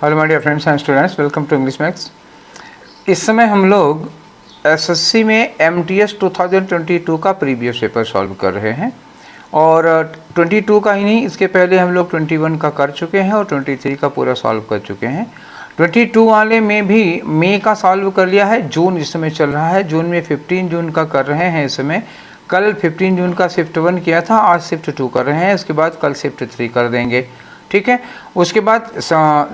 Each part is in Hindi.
Hello my dear friends and students, welcome to English maths. इस समय हम लोग एसएससी में एमटीएस 2022 का प्रीवियस पेपर सॉल्व कर रहे हैं और 22 का ही नहीं, इसके पहले हम लोग 21 का कर चुके हैं और 23 का पूरा सॉल्व कर चुके हैं। 22 वाले में भी मई का सॉल्व कर लिया है। जून इस समय चल रहा है, जून में 15 जून का कर रहे हैं इस समय। कल 15 जून का शिफ्ट 1 किया था, आज शिफ्ट 2 कर रहे हैं, इसके बाद कल शिफ्ट 3 कर देंगे। ठीक है, उसके बाद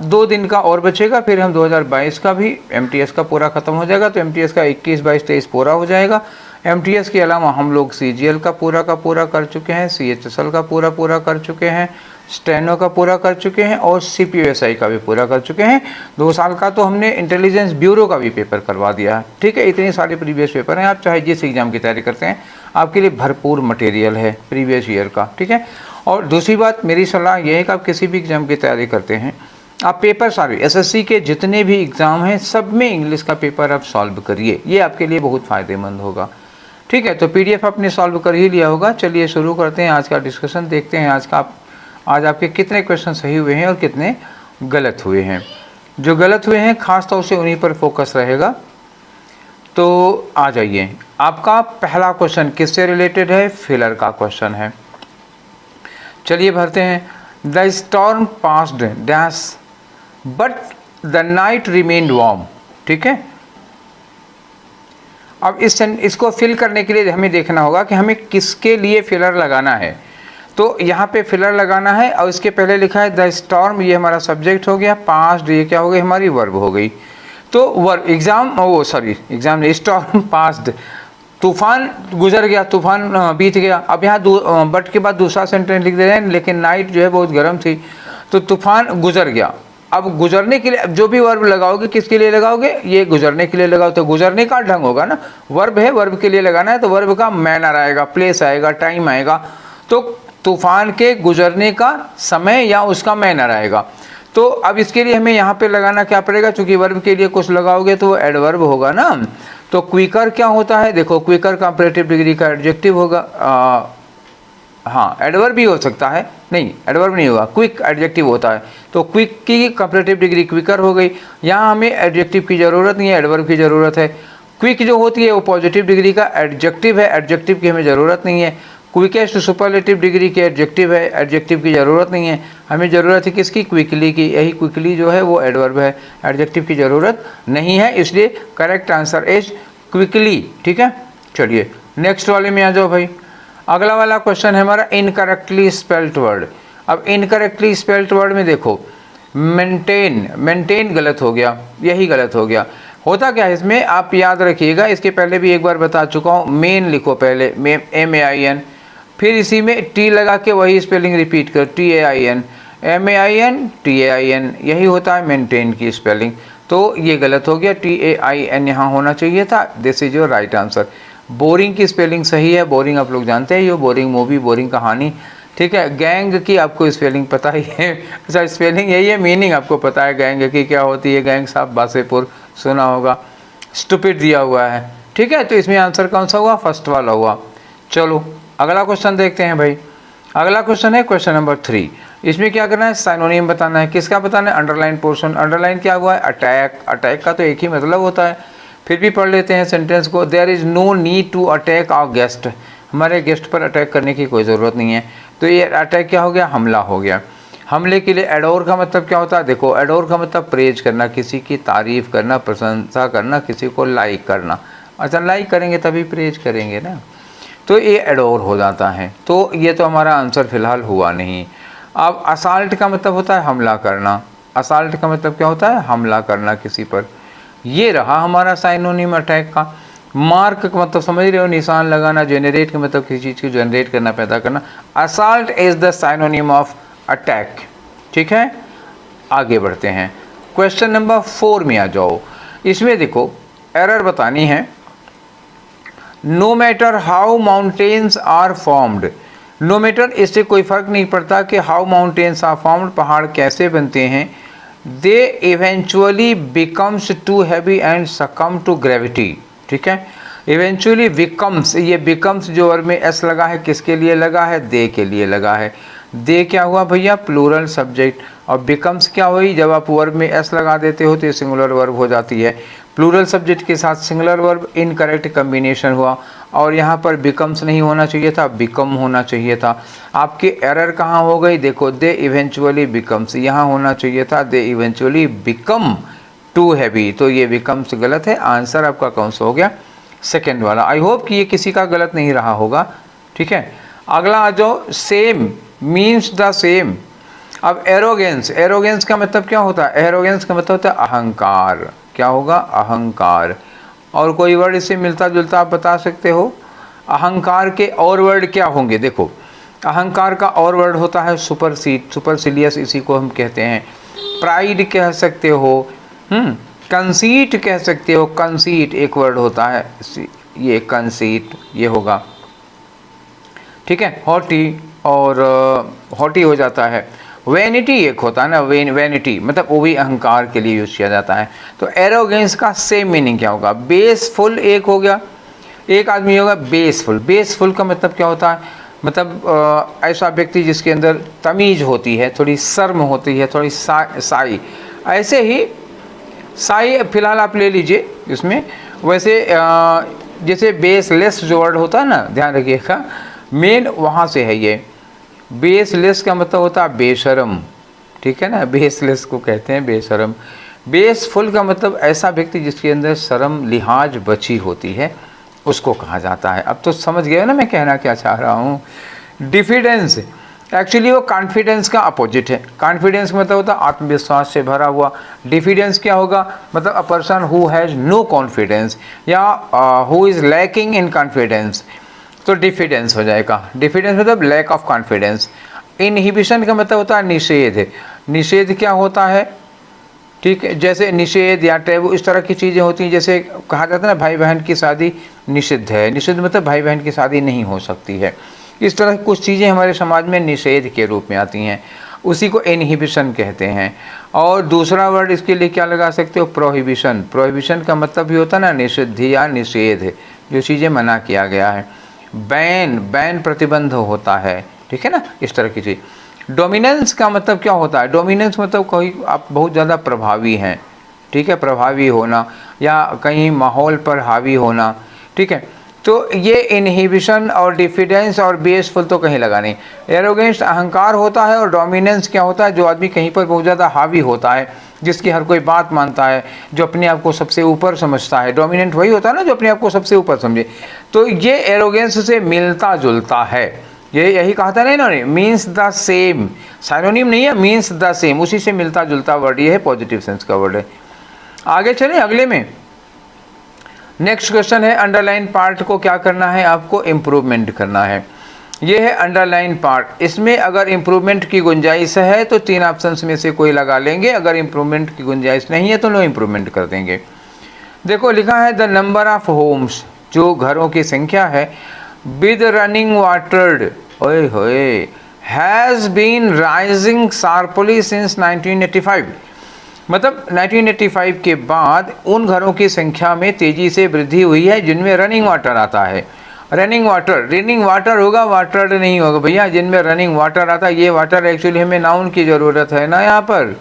2 दिन का और बचेगा, फिर हम 2022 का भी एमटीएस का पूरा ख़त्म हो जाएगा। तो एमटीएस का 21, 22, 23 पूरा हो जाएगा। एमटीएस के अलावा हम लोग सीजीएल का पूरा कर चुके हैं, सीएचएसएल का पूरा कर चुके हैं, स्टेनो का पूरा कर चुके हैं और सीपीयूएसआई का भी पूरा कर चुके हैं। 2 साल का तो हमने इंटेलिजेंस ब्यूरो का भी पेपर करवा दिया है। ठीक है, इतने सारे प्रीवियस पेपर हैं, आप चाहे जिस एग्ज़ाम की तैयारी करते हैं आपके लिए भरपूर मटेरियल है प्रीवियस ईयर का। ठीक है, और दूसरी बात मेरी सलाह यह है कि आप किसी भी एग्ज़ाम की तैयारी करते हैं, आप पेपर सारे एसएससी के जितने भी एग्ज़ाम हैं सब में इंग्लिश का पेपर आप सॉल्व करिए, ये आपके लिए बहुत फ़ायदेमंद होगा। ठीक है, तो पीडीएफ आपने सॉल्व कर ही लिया होगा। चलिए शुरू करते हैं आज का डिस्कशन, देखते हैं आज आपके कितने क्वेश्चन सही हुए हैं और कितने गलत हुए हैं। जो गलत हुए हैं खास तौर से उन्हीं पर फोकस रहेगा। तो आ जाइए, आपका पहला क्वेश्चन किससे रिलेटेड है? फिलर का क्वेश्चन है। चलिए भरते हैं। The storm passed dash but the night remained warm. ठीक है, अब इसको फिल करने के लिए हमें देखना होगा कि हमें किसके लिए फिलर लगाना है। तो यहाँ पे फिलर लगाना है और इसके पहले लिखा है द स्टॉर्म, ये हमारा सब्जेक्ट हो गया, पास्ड ये क्या हो गई, हमारी वर्ब हो गई। तो वर्ब एग्जाम ने स्टॉर्म पास्ड, तूफान गुजर गया, तूफान बीत गया। अब यहाँ बट के बाद दूसरा सेंटेंस लिख दे रहे हैं, लेकिन नाइट जो है बहुत गर्म थी, तो तूफान गुजर गया। अब गुजरने के लिए जो भी वर्ब लगाओगे किसके लिए लगाओगे, ये गुजरने के लिए लगाओ, तो गुजरने का ढंग होगा ना, वर्ब है, वर्ब के लिए लगाना है तो वर्ब का मैनर आएगा, प्लेस आएगा, टाइम आएगा। तो तूफान के गुजरने का समय या उसका मैनर आएगा। तो अब इसके लिए हमें यहाँ पे लगाना क्या पड़ेगा, चूंकि वर्ब के लिए कुछ लगाओगे तो वो एडवर्ब होगा ना। तो क्विकर क्या होता है, देखो क्विकर कंपैरेटिव डिग्री का एडजेक्टिव होगा। हाँ, एडवर्ब भी हो सकता है, नहीं एडवर्ब नहीं होगा, क्विक एडजेक्टिव होता है। तो क्विक की कंपैरेटिव डिग्री क्विकर हो गई। यहाँ हमें एडजेक्टिव की ज़रूरत नहीं है, एडवर्ब की ज़रूरत है। क्विक जो होती है वो पॉजिटिव डिग्री का एडजेक्टिव है, एडजेक्टिव की हमें ज़रूरत नहीं है। क्विकेस्ट सुपरलेटिव डिग्री के एडजेक्टिव है, एडजेक्टिव की ज़रूरत नहीं है। हमें ज़रूरत है किसकी, क्विकली की। यही क्विकली जो है वो एडवर्ब है, एडजेक्टिव की ज़रूरत नहीं है, इसलिए करेक्ट आंसर इज क्विकली। ठीक है, चलिए नेक्स्ट वाले में आ जाओ भाई। अगला वाला क्वेश्चन है हमारा इनकरेक्टली स्पेल्ड वर्ड। अब इनकरेक्टली स्पेल्ड वर्ड में देखो मेंटेन गलत हो गया, यही गलत हो गया। होता क्या है इसमें, आप याद रखिएगा, इसके पहले भी एक बार बता चुका हूँ। मेन लिखो पहले, MAIN, फिर इसी में टी लगा के वही स्पेलिंग रिपीट कर, TAIN, MAIN TAIN, यही होता है मेंटेन की स्पेलिंग। तो ये गलत हो गया, TAIN यहाँ होना चाहिए था। This is your right answer. Boring की स्पेलिंग सही है, बोरिंग आप लोग जानते हैं, ये बोरिंग मूवी, बोरिंग कहानी। ठीक है, गैंग की आपको स्पेलिंग पता ही है। अच्छा, स्पेलिंग यही है, मीनिंग आपको पता है गैंग की क्या होती है। गैंग साहब बासेपुर सुना होगा, स्टूपिड दिया हुआ है। ठीक है, तो इसमें आंसर कौन सा हुआ, फर्स्ट वाला हुआ। चलो अगला क्वेश्चन देखते हैं भाई। अगला क्वेश्चन है क्वेश्चन नंबर 3। इसमें क्या करना है, साइनोनिम बताना है। किसका बताना है, अंडरलाइन पोर्शन। अंडरलाइन क्या हुआ है, अटैक। अटैक का तो एक ही मतलब होता है, फिर भी पढ़ लेते हैं सेंटेंस को। There is no need to attack our guest, हमारे गेस्ट पर अटैक करने की कोई ज़रूरत नहीं है। तो ये अटैक क्या हो गया, हमला हो गया। हमले के लिए एडोर का मतलब क्या होता है, देखो एडोर का मतलब प्रेज करना, किसी की तारीफ़ करना, प्रशंसा करना, किसी को लाइक करना। अच्छा, लाइक करेंगे तभी प्रेज करेंगे ना, तो ये एडोर हो जाता है। तो ये तो हमारा आंसर फिलहाल हुआ नहीं। अब असाल्ट का मतलब होता है हमला करना। असाल्ट का मतलब क्या होता है, हमला करना किसी पर। ये रहा हमारा साइनोनिम अटैक का। मार्क का मतलब समझ रहे हो, निशान लगाना। जेनरेट का मतलब किसी चीज़ को जनरेट करना, पैदा करना। Assault is the synonym of attack. ठीक है, आगे बढ़ते हैं। क्वेश्चन नंबर 4 में आ जाओ। इसमें देखो एरर बतानी है। No matter how mountains are formed, no matter, इससे कोई फर्क नहीं पड़ता कि हाउ माउंटेन्स आर फॉर्म्ड, पहाड़ कैसे बनते हैं। They eventually becomes too heavy and succumb to gravity. ठीक है, इवेंचुअली बिकम्स, ये बिकम्स जो वर्ब में एस लगा है किसके लिए लगा है, दे के लिए लगा है। दे क्या हुआ भैया, प्लूरल सब्जेक्ट। और बिकम्स क्या हुई, जब आप वर्ब में एस लगा देते हो तो ये सिंगुलर वर्ब हो जाती है। प्लूरल सब्जेक्ट के साथ सिंगुलर वर्ब, इनकरेक्ट कम्बिनेशन हुआ। और यहाँ पर बिकम्स नहीं होना चाहिए था, बिकम होना चाहिए था। आपकी एरर कहाँ हो गई, देखो, दे इवेंचुअली बिकम्स, यहाँ होना चाहिए था they eventually become too heavy, तो ये बिकम्स गलत है। आंसर आपका कौन सा हो गया, सेकेंड वाला। आई होप कि ये किसी का गलत नहीं रहा होगा। ठीक है, अगला आ जाओ, सेम मीन्स द सेम। अब एरोगेंस, एरोगेंस का मतलब क्या होता है, एरोगेंस का मतलब होता है अहंकार। क्या होगा, अहंकार। और कोई वर्ड इससे मिलता जुलता आप बता सकते हो, अहंकार के और वर्ड क्या होंगे, देखो, अहंकार का और वर्ड होता है सुपरसीड, सुपरसिलियस इसी को हम कहते हैं। प्राइड कह सकते हो, कंसीट कह सकते हो, कंसीट एक वर्ड होता है, ये कंसीट ये होगा। ठीक है, हॉटी और हॉटी हो जाता है। वैनिटी एक होता है ना, वैनिटी मतलब वो भी अहंकार के लिए यूज़ किया जाता है। तो एरोगेंस का सेम मीनिंग क्या होगा, बेसफुल एक हो गया, एक आदमी होगा बेसफुल। बेसफुल का मतलब क्या होता है, मतलब ऐसा व्यक्ति जिसके अंदर तमीज़ होती है, थोड़ी शर्म होती है, थोड़ी साई। ऐसे ही साई फिलहाल आप ले लीजिए इसमें। वैसे जैसे बेसलेस जो वर्ड होता है ना, ध्यान रखिएगा, मेन वहाँ से है ये। बेसलेस का मतलब होता है बेशरम। ठीक है ना, बेसलेस को कहते हैं बेशरम। बेसफुल का मतलब ऐसा व्यक्ति जिसके अंदर शर्म लिहाज बची होती है, उसको कहा जाता है। अब तो समझ गए ना मैं कहना क्या चाह रहा हूँ। डिफिडेंस एक्चुअली वो कॉन्फिडेंस का अपोजिट है। कॉन्फिडेंस मतलब होता है आत्मविश्वास से भरा हुआ। डिफिडेंस क्या होगा, मतलब a person who has no confidence या who is lacking in confidence, तो डिफिडेंस हो जाएगा। डिफिडेंस मतलब लैक ऑफ कॉन्फिडेंस। इनहिबिशन का मतलब होता है निषेध। निषेध क्या होता है, ठीक है, जैसे निषेध या टैबू इस तरह की चीज़ें होती हैं। जैसे कहा जाता है ना, भाई बहन की शादी निषिद्ध है, निषिद्ध मतलब भाई बहन की शादी नहीं हो सकती है। इस तरह की कुछ चीज़ें हमारे समाज में निषेध के रूप में आती हैं, उसी को इनहिबिशन कहते हैं। और दूसरा वर्ड इसके लिए क्या लगा सकते हो, प्रोहिबिशन। प्रोहिबिशन का मतलब भी होता है ना निषिद्ध या निषेध, जो चीज़ें मना किया गया है। बैन, बैन प्रतिबंध होता है, ठीक है ना, इस तरह की चीज़। डोमिनेंस का मतलब क्या होता है, डोमिनेंस मतलब कोई आप बहुत ज़्यादा प्रभावी हैं, ठीक है, प्रभावी होना या कहीं माहौल पर हावी होना। ठीक है, तो ये इनहिबिशन और डिफिडेंस और बेसफुल तो कहीं लगा नहीं। एरोगेंस अहंकार होता है, और डोमिनेंस क्या होता है, जो आदमी कहीं पर बहुत ज़्यादा हावी होता है, जिसकी हर कोई बात मानता है, जो अपने आप को सबसे ऊपर समझता है। डोमिनेंट वही होता है ना जो अपने आप को सबसे ऊपर समझे। तो ये एरोगेंस से मिलता जुलता है। ये यही कहा था ना इन्होंने, मीन्स द सेम, साइनोनिम नहीं है, मीन्स द सेम, उसी से मिलता जुलता वर्ड ये है, पॉजिटिव सेंस का वर्ड है। आगे चलें अगले में। नेक्स्ट क्वेश्चन है, अंडरलाइन पार्ट को क्या करना है, आपको इम्प्रूवमेंट करना है। ये है अंडरलाइन पार्ट। इसमें अगर इम्प्रूवमेंट की गुंजाइश है तो 3 ऑप्शंस में से कोई लगा लेंगे, अगर इम्प्रूवमेंट की गुंजाइश नहीं है तो नो इम्प्रूवमेंट कर देंगे। देखो लिखा है द नंबर ऑफ होम्स, जो घरों की संख्या है, विद रनिंग वाटर, ओए होए, has been rising sharply since 1985। मतलब 1985 के बाद उन घरों की संख्या में तेज़ी से वृद्धि हुई है जिनमें रनिंग वाटर आता है। रनिंग वाटर, रनिंग वाटर होगा, वाटर नहीं होगा भैया। जिनमें रनिंग वाटर आता है, ये वाटर एक्चुअली हमें नाउन की ज़रूरत है ना, यहाँ पर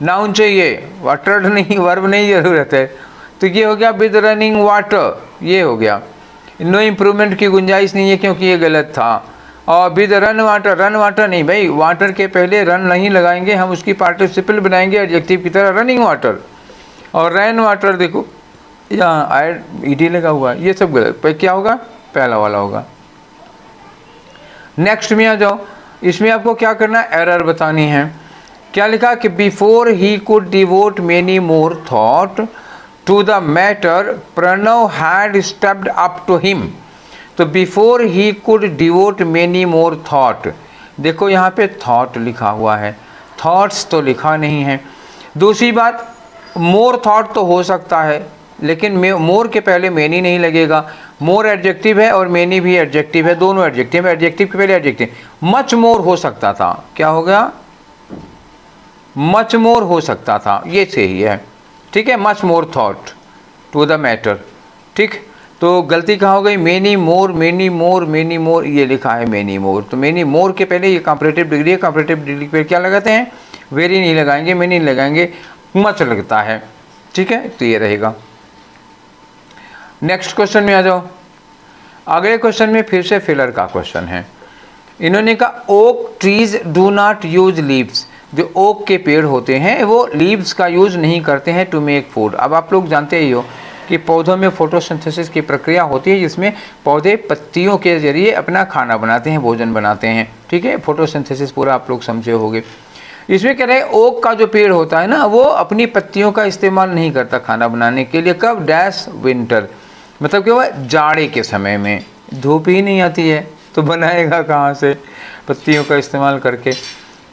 नाउन चाहिए, वाटर नहीं, वर्ब नहीं ज़रूरत है। तो ये हो गया विद रनिंग वाटर, ये हो गया। नो इम्प्रूवमेंट की गुंजाइश नहीं है क्योंकि ये गलत था। और with run water, run water नहीं भाई, वाटर के पहले रन नहीं लगाएंगे, हम उसकी पार्टिसिपल बनाएंगे एडजेक्टिव की तरह, रनिंग वाटर। और रैन वाटर देखो यहाँ आई ईडी लगा हुआ है, ये सब गलत। पर क्या होगा, पहला वाला होगा। नेक्स्ट में आ जाओ, इसमें आपको क्या करना है, एरर बतानी है। क्या लिखा कि before he could devote many more thought to the matter Pranav had stepped up to him. तो before he could devote many more thought, देखो यहाँ पे थॉट लिखा हुआ है, थॉट्स तो लिखा नहीं है। दूसरी बात, मोर थॉट तो हो सकता है, लेकिन मोर के पहले मेनी नहीं लगेगा। मोर एडजेक्टिव है और मेनी भी एडजेक्टिव है, दोनों एडजेक्टिव है, एडजेक्टिव के पहले एडजेक्टिव। मच मोर हो सकता था, क्या हो गया, मच मोर हो सकता था, ये सही है, ठीक है। Much more thought to the matter, ठीक। तो गलती कहाँ हो गई, many more many more many more, ये लिखा है मेनी मोर। तो मेनी मोर के पहले ये कंपैरेटिव डिग्री है, कंपैरेटिव डिग्री पे क्या लगाते हैं, वेरी नहीं लगाएंगे, मेनी नहीं लगाएंगे, मच लगता है, ठीक है। तो ये रहेगा। नेक्स्ट क्वेश्चन में आ जाओ। अगले क्वेश्चन में फिर से फिलर का क्वेश्चन है। इन्होंने कहा oak trees do not use leaves, जो ओक के पेड़ होते हैं वो लीव्स का यूज नहीं करते हैं टू मेक फूड। अब आप लोग जानते ही हो कि पौधों में फोटोसिंथेसिस की प्रक्रिया होती है, जिसमें पौधे पत्तियों के जरिए अपना खाना बनाते हैं, भोजन बनाते हैं, ठीक है। फोटोसिंथेसिस पूरा आप लोग समझे होंगे। इसमें कह रहे हैं ओक का जो पेड़ होता है ना, वो अपनी पत्तियों का इस्तेमाल नहीं करता खाना बनाने के लिए। कब, डैश विंटर, मतलब कि वह जाड़े के समय में, धूप ही नहीं आती है तो बनाएगा कहाँ से पत्तियों का इस्तेमाल करके।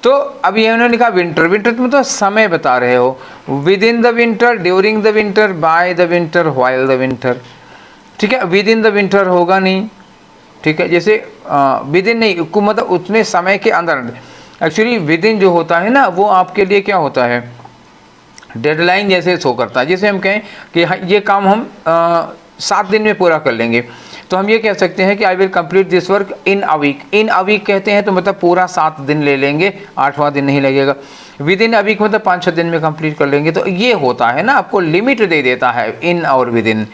तो अब ये उन्होंने कहा विंटर, विंटर तो मतलब समय बता रहे हो, with in the winter, during the winter, by the winter, while the winter, ठीक है। विद इन द विंटर होगा नहीं, ठीक है। जैसे विद इन नहीं, मतलब उतने समय के अंदर। एक्चुअली विद इन जो होता है ना, वो आपके लिए क्या होता है, डेडलाइन जैसे शो करता है। जैसे हम कहें कि ये काम हम 7 दिन में पूरा कर लेंगे, तो हम ये कह सकते हैं कि I will complete this work in a week. In a week कहते हैं तो मतलब पूरा 7 दिन ले लेंगे, 8वां दिन नहीं लगेगा। विद इन अ वीक मतलब 5-6 दिन में कंप्लीट कर लेंगे। तो ये होता है ना, आपको लिमिट दे देता है इन और विद इन।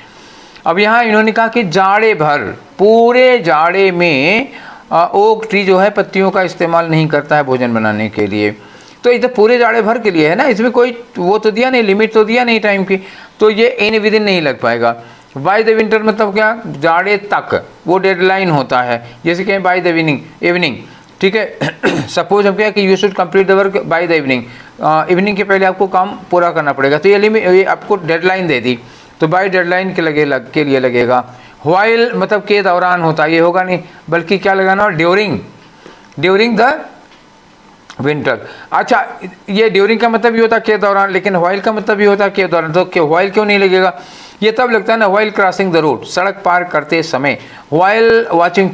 अब यहाँ इन्होंने कहा कि जाड़े भर, पूरे जाड़े में ओक ट्री जो है पत्तियों का इस्तेमाल नहीं करता है भोजन बनाने के लिए। तो इधर पूरे जाड़े भर के लिए है ना, इसमें कोई वो तो दिया नहीं, लिमिट तो दिया नहीं टाइम की, तो ये इन विद इन नहीं लग पाएगा। बाय द विंटर मतलब क्या, जाड़े तक, वो डेडलाइन होता है। जैसे कहें बाय द इवनिंग, ठीक है। सपोज हम क्या कि you should complete the work by the evening, evening के पहले आपको काम पूरा करना पड़ेगा, तो ये आपको डेडलाइन दे दी, तो बाय डेडलाइन के लिए लगेगा। व्हाइल मतलब के दौरान होता है, ये होगा नहीं, बल्कि क्या लगाना, ड्यूरिंग द विंटर। अच्छा, ये ड्यूरिंग का मतलब ये होता है के दौरान, लेकिन व्हाइल का मतलब ये होता है के दौरान, तो व्हाइल क्यों नहीं लगेगा, ये तब लगता है ना व्हाइल क्रॉसिंग द रोड, सड़क पार करते समय, व्हाइल वाचिंग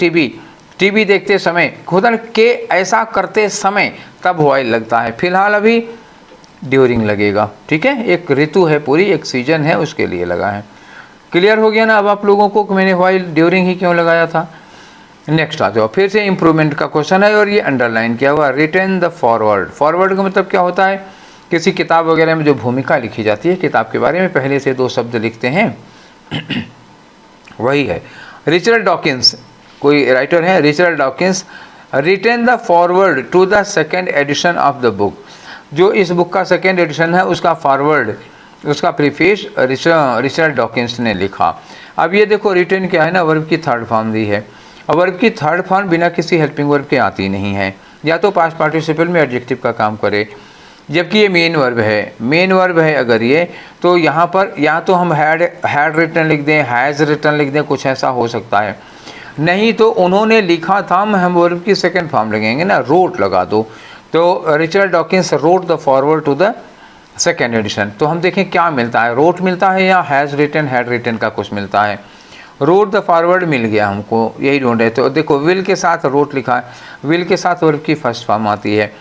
टीवी देखते समय, होता है के ऐसा करते समय, तब व्हाइल लगता है। फिलहाल अभी ड्यूरिंग लगेगा, ठीक है। एक ऋतु है पूरी, एक सीजन है, उसके लिए लगा है। क्लियर हो गया ना अब आप लोगों को कि मैंने व्हाइल ड्यूरिंग ही क्यों लगाया था। नेक्स्ट आ जाओ, फिर से इंप्रूवमेंट का क्वेश्चन है और ये अंडरलाइन किया हुआ। रिटर्न द फॉरवर्ड, फॉरवर्ड का मतलब क्या होता है, किसी किताब वगैरह में जो भूमिका लिखी जाती है किताब के बारे में, पहले से 2 शब्द लिखते हैं वही है। रिचर्ड डॉकिंस, कोई राइटर है, Richard Dawkins, return the foreword to the second edition of the book, जो इस बुक का सेकेंड एडिशन है उसका फॉरवर्ड, उसका प्रीफेस रिचर्ड डॉकिंस ने लिखा। अब ये देखो रिटर्न क्या है ना, वर्ब की 3rd फॉर्म दी है। अब वर्ब की 3rd फॉर्म बिना किसी हेल्पिंग वर्ब के आती नहीं है, या तो पास्ट पार्टिसिपल में एडजेक्टिव का काम करे, जबकि ये मेन वर्ब है अगर ये, तो यहाँ पर या तो हम हैड रिटन लिख दें, हैज़ रिटन लिख दें, कुछ ऐसा हो सकता है। नहीं तो उन्होंने लिखा था, हम वर्ब की 2nd फॉर्म लगेंगे ना, रोट लगा दो। तो Richard Dawkins wrote the foreword to the second edition. तो हम देखें क्या मिलता है, रोट मिलता है या हैज़ रिटन हैड रिटन का कुछ मिलता है। रोट द फॉरवर्ड मिल गया हमको, यही ढूंढ रहे थे। तो देखो विल के साथ रोट लिखा है, विल के साथ वर्ब की 1st फॉर्म आती है।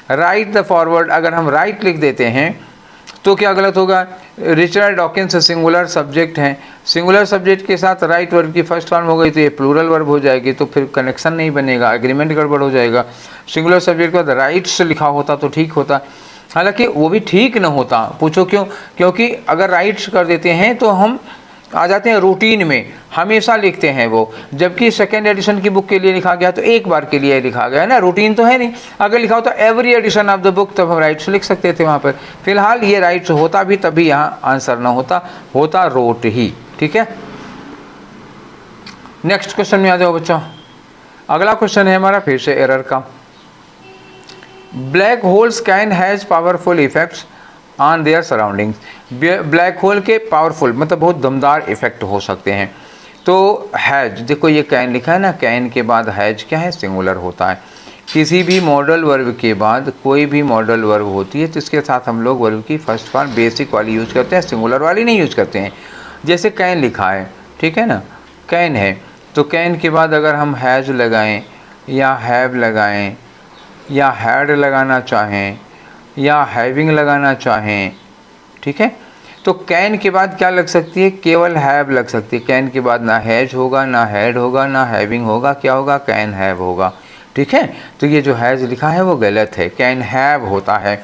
राइट द फॉरवर्ड, अगर हम राइट लिख देते हैं तो क्या गलत होगा, रिचर्ड डॉकिंस सिंगुलर सब्जेक्ट हैं, सिंगुलर सब्जेक्ट के साथ राइट वर्ब की 1st फॉर्म हो गई तो ये प्लूरल वर्ब हो जाएगी, तो फिर कनेक्शन नहीं बनेगा, एग्रीमेंट गड़बड़ हो जाएगा। सिंगुलर सब्जेक्ट के बाद राइट्स लिखा होता तो ठीक होता, हालांकि वो भी ठीक न होता। पूछो क्यों, क्योंकि अगर राइट्स कर देते हैं तो हम आ जाते हैं रूटीन में, हमेशा लिखते हैं वो, जबकि सेकेंड एडिशन की बुक के लिए लिखा गया तो एक बार के लिए लिखा गया है ना, रूटीन तो है नहीं। अगर लिखा होता every edition of the book, तब हम राइट्स लिख सकते थे वहाँ पर। फिलहाल ये राइट्स होता भी तभी यहाँ आंसर ना होता रोट ही, ठीक है। नेक्स्ट क्वेश्चन में आ जाओ बच्चों। अगला क्वेश्चन है हमारा फिर से एरर का। Black holes can has powerful effects on their surroundings, black hole के पावरफुल मतलब बहुत दमदार इफेक्ट हो सकते हैं। तो हैज, देखो ये कैन लिखा है ना, कैन के बाद हैज क्या है, सिंगुलर होता है। किसी भी मॉडल वर्ब के बाद कोई भी मॉडल वर्ब होती है तो इसके साथ हम लोग वर्ब की 1st फॉर्म बेसिक वाली यूज करते हैं, सिंगुलर वाली नहीं यूज करते हैं। जैसे कैन लिखा है, ठीक है ना, कैन है, तो कैन के बाद अगर हम हैज लगाएं या हैव लगाएं या हैड लगाना चाहें या हैविंग लगाना चाहें, ठीक है, तो कैन के बाद क्या लग सकती है, केवल हैव लग सकती है। कैन के बाद ना हैज होगा, ना हैड होगा, ना हैविंग होगा, क्या होगा, कैन हैव होगा। ठीक है, तो ये जो हैज़ लिखा है वो गलत है, कैन हैव होता है।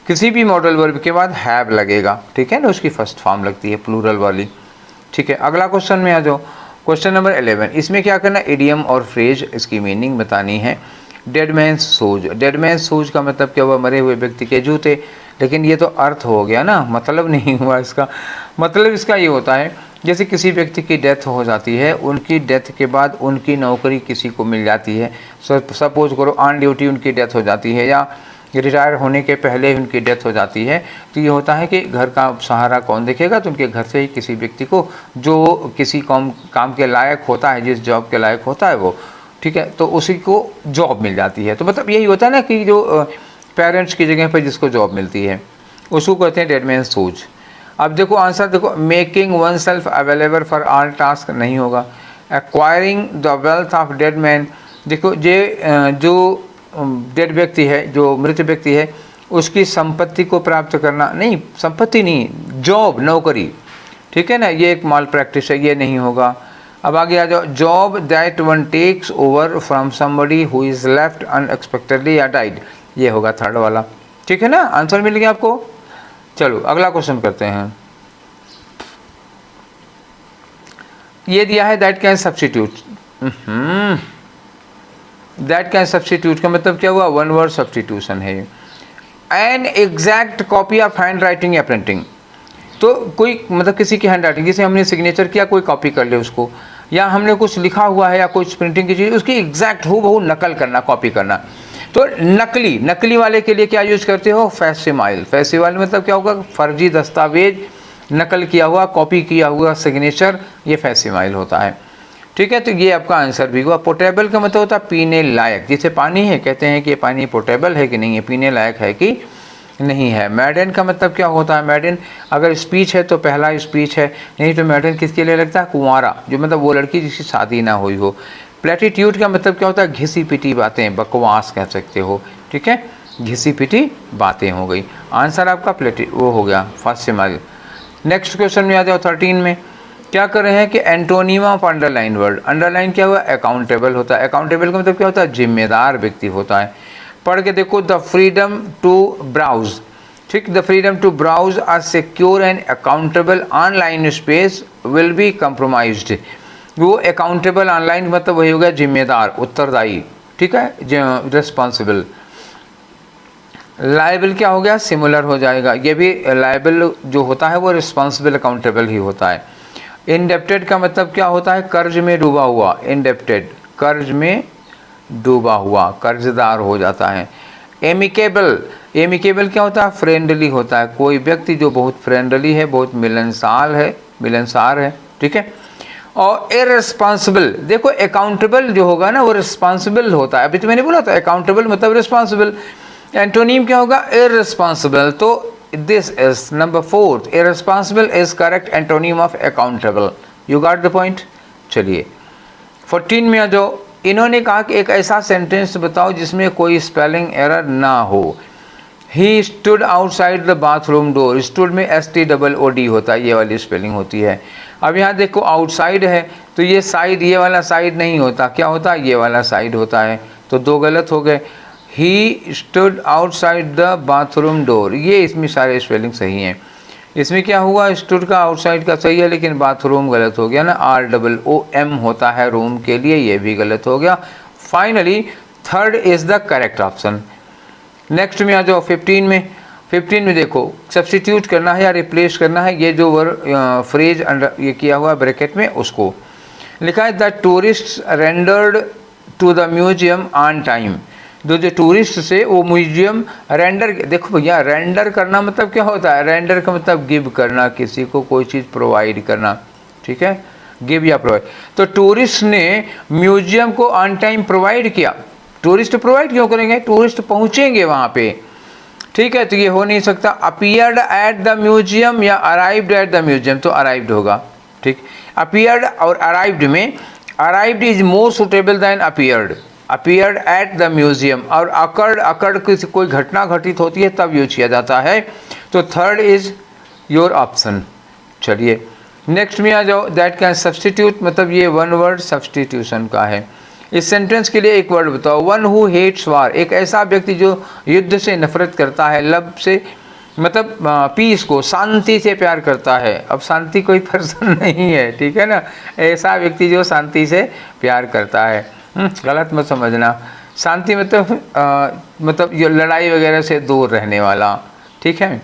किसी भी मॉडल वर्ब के बाद हैव लगेगा, ठीक है ना, उसकी फर्स्ट फॉर्म लगती है प्लूरल वाली। ठीक है, अगला क्वेश्चन में आ जाओ। क्वेश्चन नंबर 11, इसमें क्या करना, इडियम और फ्रेज, इसकी मीनिंग बतानी है। Dead man shoes, dead man shoes का मतलब क्या हुआ, मरे हुए व्यक्ति के जूते। लेकिन ये तो अर्थ हो गया ना, मतलब नहीं हुआ इसका। मतलब इसका ये होता है, जैसे किसी व्यक्ति की डेथ हो जाती है, उनकी डेथ के बाद उनकी नौकरी किसी को मिल जाती है। सपोज करो ऑन ड्यूटी उनकी डेथ हो जाती है, या रिटायर होने के पहले उनकी डेथ हो जाती है, तो ये होता है कि घर का सहारा कौन देखेगा, तो उनके घर से ही किसी व्यक्ति को जो किसी काम के लायक होता है, जिस जॉब के लायक होता है वो, ठीक है, तो उसी को जॉब मिल जाती है। तो मतलब यही होता है ना कि जो पेरेंट्स की जगह पर जिसको जॉब मिलती है उसको कहते हैं डेड मैन शूज। अब देखो आंसर देखो, making one self available for all task नहीं होगा। Acquiring the wealth of dead man, देखो जो डेड व्यक्ति है, जो मृत व्यक्ति है, उसकी संपत्ति को प्राप्त करना, नहीं संपत्ति नहीं, जॉब, नौकरी, ठीक है ना, ये एक माल प्रैक्टिस है, ये नहीं होगा। अब आगे आ जाओ, job that one takes over from somebody who is left unexpectedly या डाइड, ये होगा थर्ड वाला। ठीक है ना, आंसर मिल गया आपको। चलो अगला क्वेश्चन करते हैं। ये दिया है that can substitute, that can substitute का मतलब क्या हुआ, वन वर्ड सब्स्टिट्यूशन है। An exact copy of hand writing या प्रिंटिंग, तो कोई मतलब किसी की हैंड राइटिंग, जैसे हमने सिग्नेचर किया, कोई कॉपी कर ले उसको, या हमने कुछ लिखा हुआ है या कुछ प्रिंटिंग की चीज़, उसकी एग्जैक्ट हूबहू नकल करना, कॉपी करना। तो नकली वाले के लिए क्या यूज करते हो, फैक्सिमाइल। फैक्सिमाइल मतलब क्या होगा, फर्जी दस्तावेज, नकल किया हुआ, कॉपी किया हुआ सिग्नेचर, ये फैक्सिमाइल होता है। ठीक है, तो ये आपका आंसर भी हुआ। पोर्टेबल का मतलब होता है पीने लायक, जैसे पानी है, कहते हैं कि ये पानी पोर्टेबल है कि नहीं है, पीने लायक है कि नहीं है। मैडन का मतलब क्या होता है, मैडन अगर स्पीच है तो पहला स्पीच है, नहीं तो मैडन किसके लिए लगता है, कुंवारा, जो मतलब वो लड़की जिसकी शादी ना हुई हो। प्लेटिट्यूड का मतलब क्या होता है, घिसी पिटी बातें, बकवास कह सकते हो। ठीक है, घिसी पिटी बातें हो गई। आंसर आपका वो हो गया फर्स्ट सिमाइल। नेक्स्ट क्वेश्चन में आ जाओ 13 में। क्या कर रहे हैं कि antonym of underline word, underline क्या हुआ, अकाउंटेबल होता है। अकाउंटेबल का मतलब क्या होता है, जिम्मेदार व्यक्ति होता है। पढ़ के देखो, द फ्रीडम टू ब्राउज, ठीक, the freedom to browse a secure and accountable online space will be compromised. वो अकाउंटेबल ऑनलाइन मतलब वही हो गया जिम्मेदार, उत्तरदायी, ठीक है, रिस्पॉन्सिबल। लायबल क्या हो गया, सिमिलर हो जाएगा, ये भी लायबल जो होता है वो रिस्पॉन्सिबल अकाउंटेबल ही होता है। इंडेप्टेड का मतलब क्या होता है, कर्ज में डूबा हुआ, इंडेप्टेड कर्ज में डूबा हुआ, कर्जदार हो जाता है। एमिकेबल, एमिकेबल क्या होता है, फ्रेंडली होता है, कोई व्यक्ति जो बहुत फ्रेंडली है, बहुत मिलनसार है, ठीक है। और इररिस्पॉन्सिबल, देखो अकाउंटेबल जो होगा ना वो रिस्पॉन्सिबल होता है, अभी तो मैंने बोला था अकाउंटेबल मतलब रिस्पॉन्सिबल। एंटोनीम क्या होगा, इररिस्पॉन्सिबल, तो this is number 4, irresponsible is correct antonym of accountable, you got the point। चलिए 14 में आ जाओ। इन्होंने कहा कि एक ऐसा सेंटेंस बताओ जिसमें कोई स्पेलिंग एरर ना हो। He stood outside the bathroom door, stood में STOOD होता है, ये वाली स्पेलिंग होती है। अब यहाँ देखो आउटसाइड है तो ये साइड, ये वाला साइड नहीं होता, क्या होता है, ये वाला साइड होता है, तो दो गलत हो गए। He stood outside the bathroom door, ये इसमें सारे स्पेलिंग सही हैं। इसमें क्या हुआ, स्टूड का आउटसाइड का सही है लेकिन बाथरूम गलत हो गया ना, ROOM होता है रूम के लिए, ये भी गलत हो गया। Finally third is the correct option. Next में आ जाओ 15 में। 15 में देखो सब्स्टिट्यूट करना है या रिप्लेस करना है, ये जो फ्रेज अंडर ये किया हुआ ब्रैकेट में उसको लिखा है, the tourist rendered to the museum on time. जो टूरिस्ट से वो म्यूजियम रेंडर, देखो भैया रेंडर करना मतलब क्या होता है, रेंडर का मतलब गिव करना, किसी को कोई चीज़ प्रोवाइड करना, ठीक है, गिव या प्रोवाइड। तो टूरिस्ट ने म्यूजियम को ऑन टाइम प्रोवाइड किया। टूरिस्ट प्रोवाइड क्यों करेंगे, टूरिस्ट पहुंचेंगे वहाँ पे, ठीक है, तो ये हो नहीं सकता। अपीयर्ड एट द म्यूजियम या अराइव्ड एट द म्यूजियम, तो अराइव्ड होगा, ठीक। अपीयर्ड और अराइव्ड में arrived is more suitable than appeared. Appeared at the museum और अकर्ड, अकर्ड कोई घटना घटित होती है तब यूज किया जाता है। तो थर्ड इज योर ऑप्शन। चलिए नेक्स्ट में आ जाओ, दैट कैन सब्सटीट्यूट, मतलब ये वन वर्ड सब्सटीट्यूशन का है। इस सेंटेंस के लिए एक वर्ड बताओ। वन हु हेट्स वार, एक ऐसा व्यक्ति जो युद्ध से नफरत करता है। लव से मतलब पीस को, शांति से प्यार करता है। अब शांति कोई पर्सन नहीं है, ठीक है ना, ऐसा व्यक्ति जो शांति से प्यार करता है। गलत मत समझना, शांति मतलब ये लड़ाई वगैरह से दूर रहने वाला, ठीक है।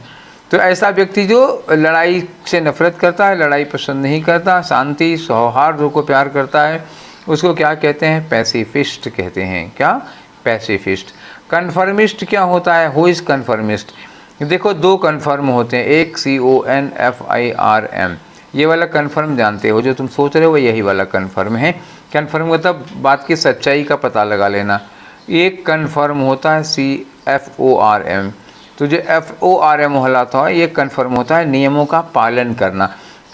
तो ऐसा व्यक्ति जो लड़ाई से नफरत करता है, लड़ाई पसंद नहीं करता, शांति सौहार्द को प्यार करता है, उसको क्या कहते हैं? पैसिफिस्ट कहते हैं। क्या? पैसिफिस्ट। कन्फर्मिस्ट क्या होता है? Who is conformist? देखो दो कन्फर्म होते हैं, एक CONFIRM, ये वाला कन्फर्म जानते हो, जो तुम सोच रहे हो यही वाला कन्फर्म है। कन्फर्म मतलब बात की सच्चाई का पता लगा लेना। एक कन्फर्म होता है CFORM, तो जो FORM कहलाता है ये कन्फर्म होता है नियमों का पालन करना।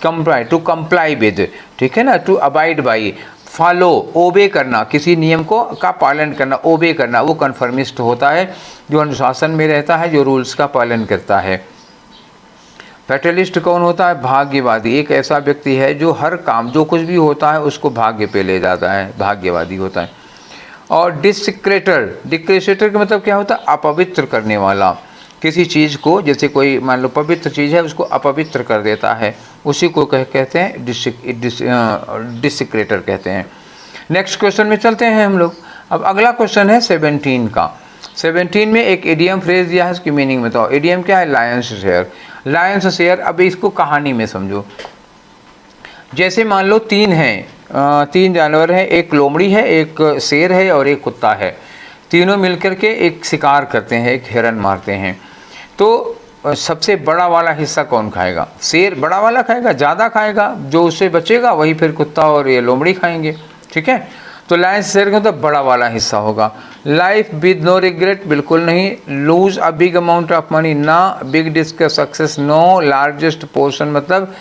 कंप्लाई, टू कंप्लाई विद, ठीक है ना, टू अबाइड बाई, फॉलो, ओबे करना, किसी नियम को का पालन करना, ओबे करना, वो कन्फर्मिस्ट होता है, जो अनुशासन में रहता है, जो रूल्स का पालन करता है। फैटलिस्ट कौन होता है? भाग्यवादी, एक ऐसा व्यक्ति है जो हर काम, जो कुछ भी होता है उसको भाग्य पे ले जाता है, भाग्यवादी होता है। और डिस्क्रेटर, डिक्रेटर का मतलब क्या होता है? अपवित्र करने वाला, किसी चीज़ को, जैसे कोई मान लो पवित्र चीज़ है उसको अपवित्र कर देता है, उसी को कहते हैं डिस्क्रेटर कहते हैं। नेक्स्ट क्वेश्चन में चलते हैं हम लोग। अब अगला क्वेश्चन है 17 का। 17 में एक इडियम फ्रेज दिया है, उसकी मीनिंग बताओ। इडियम क्या है? Lions share. लायंस शेयर, अब इसको कहानी में समझो। जैसे मान लो तीन जानवर हैं, एक लोमड़ी है, एक शेर है और एक कुत्ता है। तीनों मिलकर के एक शिकार करते हैं, एक हिरन मारते हैं। तो सबसे बड़ा वाला हिस्सा कौन खाएगा? शेर बड़ा वाला खाएगा, ज़्यादा खाएगा, जो उससे बचेगा वही फिर कुत्ता और ये लोमड़ी खाएंगे, ठीक है। तो लायंस शेयर का मतलब बड़ा वाला हिस्सा होगा। लाइफ विद नो रिग्रेट, बिल्कुल नहीं। Lose a big amount of money, ना। Big discuss success, no. Largest portion, मतलब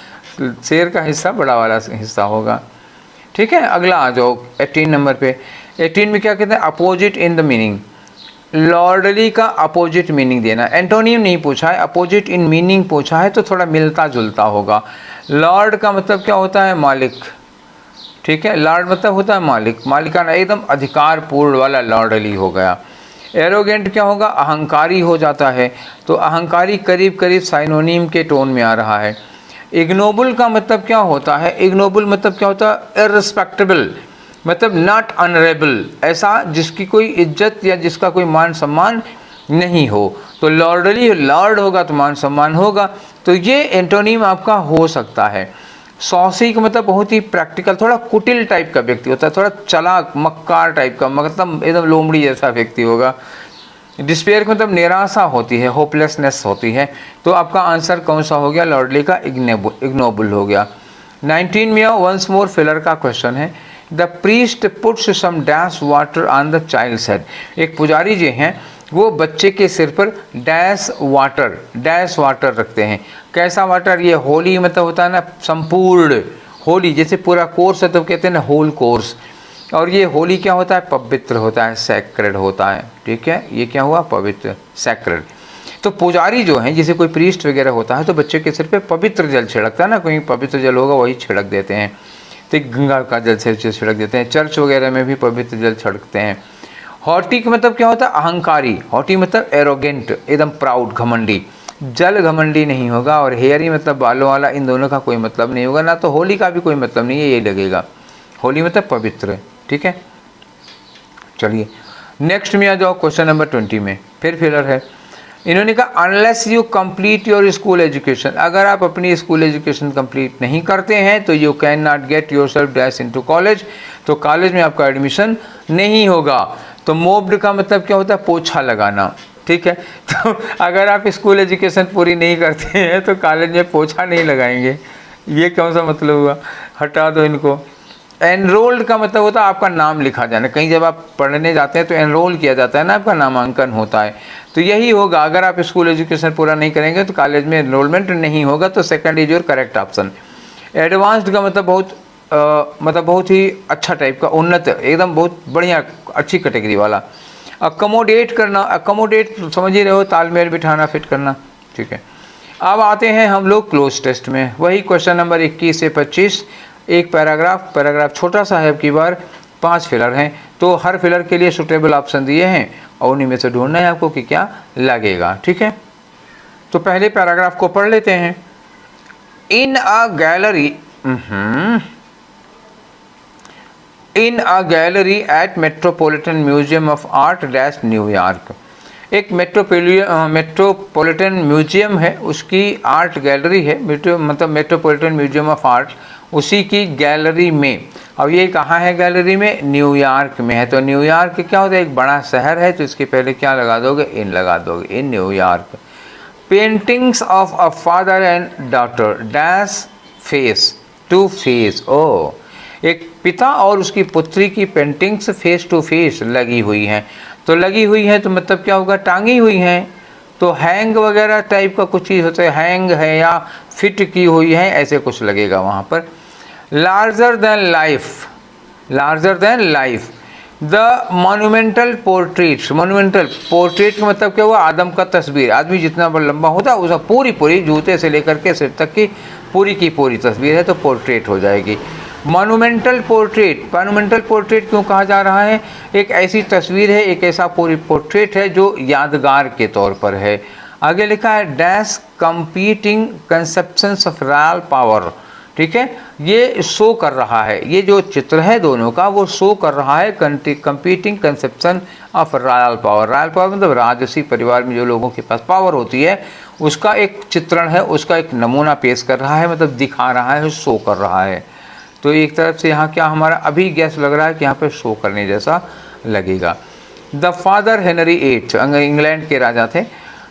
शेर का हिस्सा बड़ा वाला हिस्सा होगा, ठीक है। अगला आ जाओ 18 नंबर पे। 18 में क्या कहते हैं? Opposite in the meaning. Lordly का अपोजिट मीनिंग देना। एंटोनियम नहीं पूछा है, अपोजिट इन मीनिंग पूछा है, तो थोड़ा मिलता जुलता होगा। लॉर्ड का मतलब क्या होता है? मालिक, ठीक है। लॉर्ड मतलब होता है मालिक, मालिकाना, एकदम अधिकार पूर्ण वाला लॉर्डली हो गया। एरोगेंट क्या होगा? अहंकारी हो जाता है, तो अहंकारी करीब करीब साइनोनिम के टोन में आ रहा है। इग्नोबल का मतलब क्या होता है? इग्नोबल मतलब क्या होता है? इररिस्पेक्टेबल, मतलब नॉट ऑनरेबल, ऐसा जिसकी कोई इज्जत या जिसका कोई मान सम्मान नहीं हो। तो लॉर्डली, लॉर्ड होगा तो मान सम्मान होगा, तो ये एंटोनिम आपका हो सकता है। सॉसी का मतलब बहुत ही प्रैक्टिकल, थोड़ा कुटिल टाइप का व्यक्ति होता है, थोड़ा चालाक मक्कार टाइप का, मतलब एकदम लोमड़ी जैसा व्यक्ति होगा। डिस्पेयर का मतलब निराशा होती है, होपलेसनेस होती है। तो आपका आंसर कौन सा हो गया? लॉर्डली का इग्नोबल हो गया। 19 में वंस मोर फिलर का क्वेश्चन है। The priest puts some dash water on the child's head. एक पुजारी जो हैं वो बच्चे के सिर पर डैश वाटर रखते हैं। कैसा वाटर? ये होली मतलब होता है ना संपूर्ण, होली जैसे पूरा कोर्स है तो कहते हैं ना होल कोर्स। और ये होली क्या होता है? पवित्र होता है, सैक्रेड होता है, ठीक है। ये क्या हुआ? पवित्र, सैक्रेड। तो पुजारी जो हैं, जैसे कोई प्रीस्ट वगैरह होता है तो बच्चे के सिर पे पवित्र जल छिड़कता है ना, कोई पवित्र जल होगा वही छिड़क देते हैं। तो गंगा का जल से छिड़क देते हैं, चर्च वगैरह में भी पवित्र जल छिड़कते हैं। हॉटी का मतलब क्या होता है? अहंकारी। हॉटी मतलब एरोगेंट, एकदम प्राउड, घमंडी। जल घमंडी नहीं होगा, और हेयरी मतलब बालों वाला, इन दोनों का कोई मतलब नहीं होगा ना। तो होली का भी कोई मतलब नहीं है, ये लगेगा। होली मतलब पवित्र, ठीक है। चलिए नेक्स्ट में आ जाओ क्वेश्चन नंबर 20 में, फिर फिलर है। इन्होंने कहा unless you complete your school education, अगर आप अपनी स्कूल एजुकेशन कंप्लीट नहीं करते हैं तो you can not get your self dash into college, तो कॉलेज में आपका एडमिशन नहीं होगा। तो मोब्ड का मतलब क्या होता है? पोछा लगाना, ठीक है। तो अगर आप स्कूल एजुकेशन पूरी नहीं करते हैं तो कॉलेज में पोछा नहीं लगाएंगे, ये कौन सा मतलब हुआ? हटा दो इनको। एनरोल्ड का मतलब होता है आपका नाम लिखा जाना। कहीं जब आप पढ़ने जाते हैं तो एनरोल किया जाता है ना, आपका नामांकन होता है। तो यही होगा, अगर आप स्कूल एजुकेशन पूरा नहीं करेंगे तो कॉलेज में एनरोलमेंट नहीं होगा। तो second is your correct option. Advanced का मतलब बहुत ही अच्छा टाइप का, उन्नत, एकदम बहुत बढ़िया, अच्छी कैटेगरी वाला। अकोमोडेट करना, अकोमोडेट समझ ही रहे हो, तालमेल बिठाना, फिट करना, ठीक है। अब आते हैं हम लोग क्लोज टेस्ट में, वही क्वेश्चन नंबर 21 से 25, एक पैराग्राफ छोटा सा है, अब की बार 5 फिलर हैं, तो हर फिलर के लिए सुटेबल ऑप्शन दिए हैं और उन्हीं में से ढूंढना है आपको कि क्या लगेगा। ठीक है, तो पहले पैराग्राफ को पढ़ लेते हैं। In a gallery at Metropolitan Museum of Art dash New York, एक मेट्रोपॉलिटन म्यूजियम है, उसकी आर्ट गैलरी है, मतलब मेट्रोपॉलिटन म्यूजियम ऑफ आर्ट, उसी की गैलरी में। अब ये कहाँ है गैलरी में? न्यूयॉर्क में है। तो न्यूयॉर्क क्या होता है? एक बड़ा शहर है, तो इसके पहले क्या लगा दोगे? इन लगा दोगे, in New York. Paintings of a father and daughter dash face to face, ओ, एक पिता और उसकी पुत्री की पेंटिंग्स फेस टू फेस लगी हुई हैं। तो लगी हुई है तो मतलब क्या होगा? टांगी हुई हैं। तो हैंग वगैरह टाइप का कुछ चीज़ होता है, हैंग है या फिट की हुई है, ऐसे कुछ लगेगा वहाँ पर। Larger than life the monumental portrait, monumental portrait का मतलब क्या हुआ? आदम का तस्वीर, आदमी जितना लंबा होता है उसका पूरी जूते से लेकर के सिर तक की पूरी तस्वीर है, तो पोर्ट्रेट हो जाएगी। मोन्यूमेंटल पोर्ट्रेट क्यों कहा जा रहा है? एक ऐसी तस्वीर है, एक ऐसा पूरी पोर्ट्रेट है जो यादगार के तौर पर है। आगे लिखा है dash competing conceptions of royal power, ठीक है, ये शो कर रहा है, ये जो चित्र है दोनों का वो शो कर रहा है competing conception of royal power. Royal power मतलब राजसी परिवार में जो लोगों के पास पावर होती है उसका एक चित्रण है, उसका एक नमूना पेश कर रहा है, मतलब दिखा रहा है, शो कर रहा है। तो एक तरफ से यहाँ क्या हमारा अभी गैस लग रहा है कि यहाँ पे शो करने जैसा लगेगा। The father Henry eight, England के राजा थे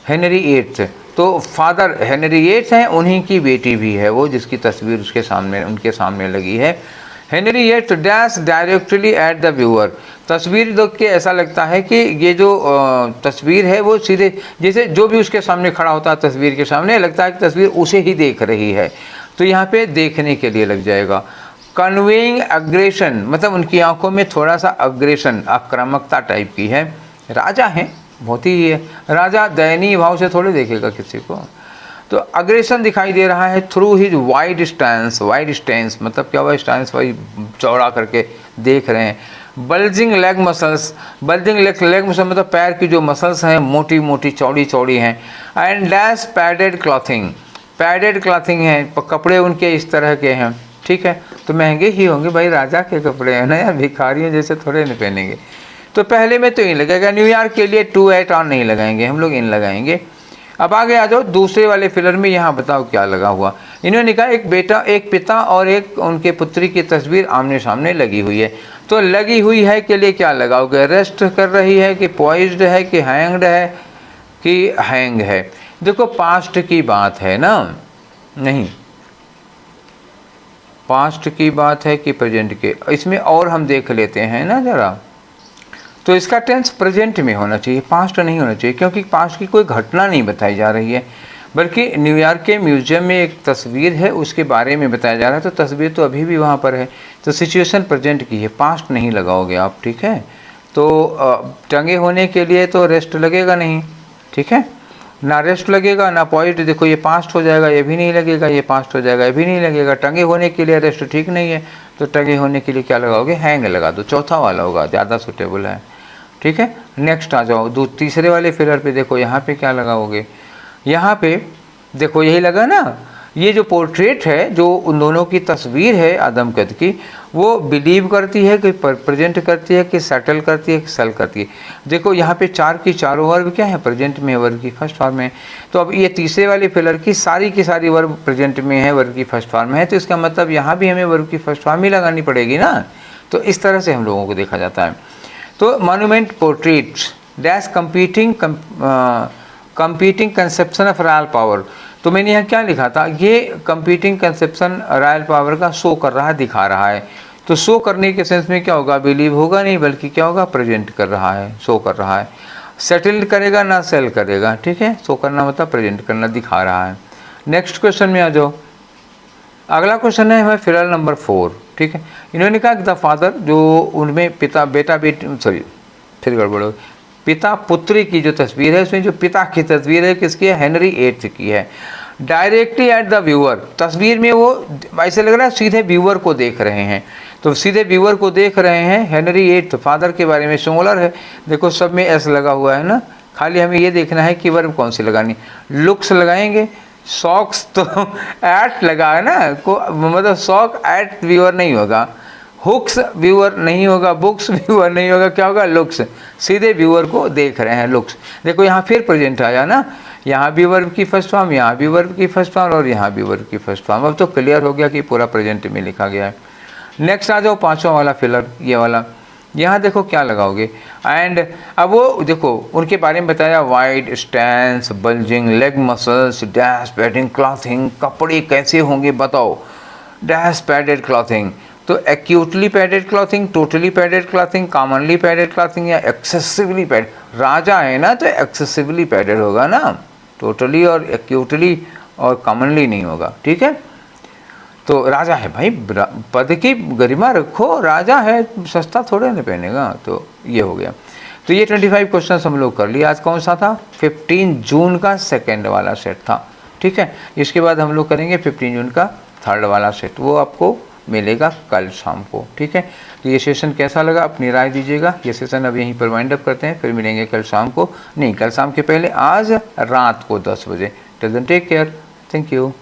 हेनरी एट, तो फादर हेनरी एट हैं, उन्हीं की बेटी भी है वो, जिसकी तस्वीर उनके सामने लगी है। Henry eight dash directly at the viewer, तस्वीर देख के ऐसा लगता है कि ये जो तस्वीर है वो सीधे, जैसे जो भी उसके सामने खड़ा होता है तस्वीर के सामने, लगता है कि तस्वीर उसे ही देख रही है, तो यहाँ पे देखने के लिए लग जाएगा। कन्वेइंग अग्रेशन मतलब उनकी आंखों में थोड़ा सा अग्रेशन, आक्रामकता टाइप की है। राजा हैं, बहुत ही राजा दयनीय भाव से थोड़े देखेगा किसी को, तो अग्रेशन दिखाई दे रहा है। थ्रू हिज वाइड स्टैंस मतलब क्या हुआ? स्टैंस भाई चौड़ा करके देख रहे हैं। बल्जिंग लेग मसल्स मतलब पैर की जो मसल्स हैं मोटी चौड़ी हैं। एंड डैश पैडेड क्लॉथिंग है, कपड़े उनके इस तरह के हैं, ठीक है, तो महंगे ही होंगे भाई, राजा के कपड़े हैं ना यार, भिखारियों जैसे थोड़े नहीं पहनेंगे। तो पहले में तो इन लगेगा, न्यूयॉर्क के लिए टू एट ऑन नहीं लगाएंगे हम लोग, इन लगाएंगे। अब आगे आ जाओ दूसरे वाले फिलर में, यहाँ बताओ क्या लगा हुआ। इन्होंने कहा एक पिता और एक उनके पुत्री की तस्वीर आमने सामने लगी हुई है। तो लगी हुई है के लिए क्या लगाओगे? रेस्ट कर रही है कि पॉइज्ड है कि हैंग्ड है कि हैंग है? देखो पास्ट की बात है ना, नहीं पास्ट की बात है कि प्रेजेंट के, इसमें और हम देख लेते हैं ना ज़रा, तो इसका टेंस प्रेजेंट में होना चाहिए, पास्ट नहीं होना चाहिए, क्योंकि पास्ट की कोई घटना नहीं बताई जा रही है, बल्कि न्यूयॉर्क के म्यूजियम में एक तस्वीर है उसके बारे में बताया जा रहा है, तो तस्वीर तो अभी भी वहाँ पर है, तो सिचुएशन प्रेजेंट की है, पास्ट नहीं लगाओगे आप, ठीक है। तो टंगे होने के लिए तो रेस्ट लगेगा नहीं, ठीक है, ना रेस्ट लगेगा ना पॉइंट। देखो ये पास्ट हो जाएगा, ये भी नहीं लगेगा, ये पास्ट हो जाएगा, ये भी नहीं लगेगा। टंगे होने के लिए रेस्ट ठीक नहीं है, तो टंगे होने के लिए क्या लगाओगे? हैंग लगा दो, चौथा वाला होगा, ज़्यादा सूटेबल है, ठीक है। नेक्स्ट आ जाओ तीसरे वाले फिलर पे, देखो यहाँ पे क्या लगाओगे? यहाँ पे देखो यही लगा ना, ये जो पोर्ट्रेट है, जो उन दोनों की तस्वीर है आदम कद की, वो बिलीव करती है कि प्रेजेंट करती है कि सेटल करती है कि सेल करती है। देखो यहाँ पे चार की चारों वर्ब क्या है? प्रेजेंट में है, वर्ब की फर्स्ट फॉर्म में। तो अब ये तीसरे वाले फिलर की सारी वर्ब प्रेजेंट में है, वर्ब की फर्स्ट फॉर्म में है, तो इसका मतलब यहाँ भी हमें वर्ब की फर्स्ट फॉर्म ही लगानी पड़ेगी ना। तो इस तरह से हम लोगों को देखा जाता है। तो monument portraits dash competing conception of royal power, तो मैंने यहाँ क्या लिखा था? ये कंपीटिंग कंसेप्शन रॉयल पावर का शो कर रहा है, दिखा रहा है। तो शो करने के सेंस में क्या होगा? बिलीव होगा नहीं, बल्कि क्या होगा? प्रेजेंट कर रहा है, शो कर रहा है। सेटल करेगा ना सेल करेगा, ठीक है। शो करना मतलब प्रेजेंट करना, दिखा रहा है। नेक्स्ट क्वेश्चन में आ जाओ। अगला क्वेश्चन है हमारे फिलर नंबर 4, ठीक है। इन्होंने कहा कि द फादर, जो उनमें पिता पिता पुत्री की जो तस्वीर है, उसमें जो पिता की तस्वीर है किसकी है? हेनरी एट्थ की है। डायरेक्टली एट द व्यूअर, तस्वीर में वो ऐसे लग रहा है सीधे व्यूअर को देख रहे हैं, तो सीधे व्यूअर को देख रहे हैं। हेनरी एट फादर के बारे में सिंगुलर है, देखो सब में एस लगा हुआ है ना, खाली हमें ये देखना है कि वर्ब कौन सी लगानी। लुक्स लगाएंगे, शॉक्स तो एट लगा है ना, को मतलब शॉक एट व्यूअर नहीं होगा, हुक्स व्यूअर नहीं होगा, बुक्स व्यूअर नहीं होगा, क्या होगा लुक्स, सीधे व्यूअर को देख रहे हैं लुक्स। देखो यहाँ फिर प्रेजेंट आया ना, यहाँ भी वर्ब की फर्स्ट फॉर्म, यहाँ भी वर्ब की फर्स्ट फॉर्म और यहाँ भी वर्ब की फर्स्ट फॉर्म। अब तो क्लियर हो गया कि पूरा प्रेजेंट में लिखा गया है। नेक्स्ट आ जाओ पांचवा वाला फिलर, ये वाला, यहाँ देखो क्या लगाओगे एंड, अब वो देखो उनके बारे में बताया, wide stance, bulging leg muscles, dash padding clothing, कपड़े कैसे होंगे बताओ, डैश पैडेड क्लॉथिंग, तो actually padded clothing, totally padded clothing, commonly padded clothing या एक्सेसिवली पैडेड। राजा है ना तो एक्सेसिवली पैडेड होगा ना, टोटली और एक्यूटली और कॉमनली नहीं होगा, ठीक है। तो राजा है भाई, पद की गरिमा रखो, राजा है, सस्ता थोड़े ना पहनेगा, तो ये हो गया। तो ये 25 क्वेश्चन हम लोग कर लिए। आज कौन सा था, 15 जून का सेकेंड वाला सेट था, ठीक है। इसके बाद हम लोग करेंगे 15 जून का थर्ड वाला सेट, वो आपको मिलेगा कल शाम को, ठीक है। तो ये सेशन कैसा लगा अपनी राय दीजिएगा। ये सेशन अब यहीं पर वाइंड अप करते हैं, फिर मिलेंगे कल शाम को, नहीं कल शाम के पहले आज रात को 10 बजे। Till then take care, thank you.